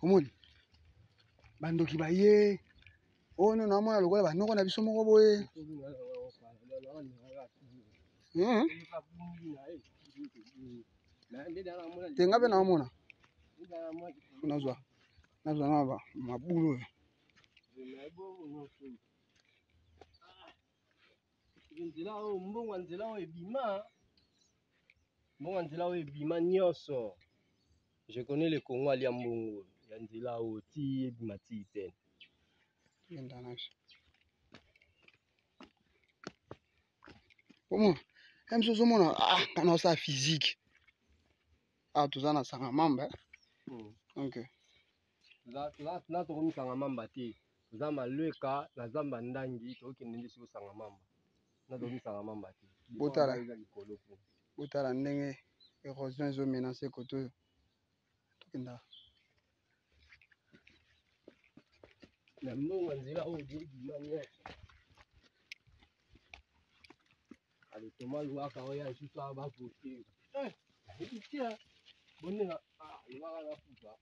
omoni bandoki baye ono namona lokola banoko na biso moko boye tenga mpe naomona nazwa na mabulu oyo mbongo nzela oyo ebima nyonso. Je connais le Congo alia mbongo ya nzela oyo ti ebima ti tene. Omo emso somona kana osa physique toza na sanga mamba okay na tokomisanga mamba te toza malweka na zamba ndangi tokokende nde siko sanga mamba na tokomisanga mamba te botala ndenge érosion ezomenace kote oyo tokenda na mbongo nzela oyo ebima nyonso ale tomaluwaka oyo lisusu awa bavote ebitia bondenga lobaka na futa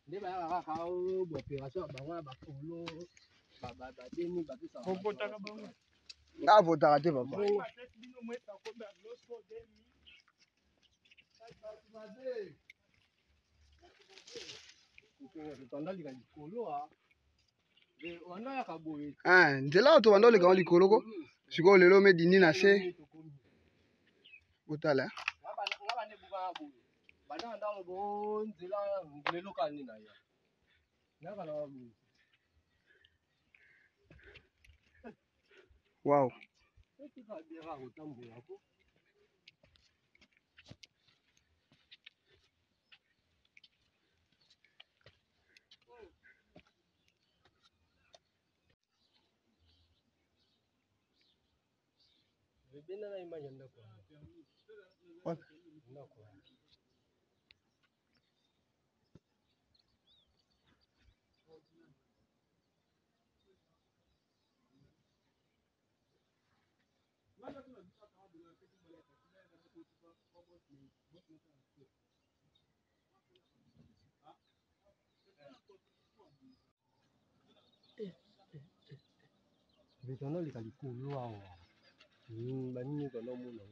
nde bayaka kaka baopération ya bango na bakolo badeni bapesaka nga votaka te papa totandalika likolo wandayaka boye nzela oyo tobanda olekanga likoloko sikoyo lelo medindi na se botala wow Vetana likali kolo awa banini kana mona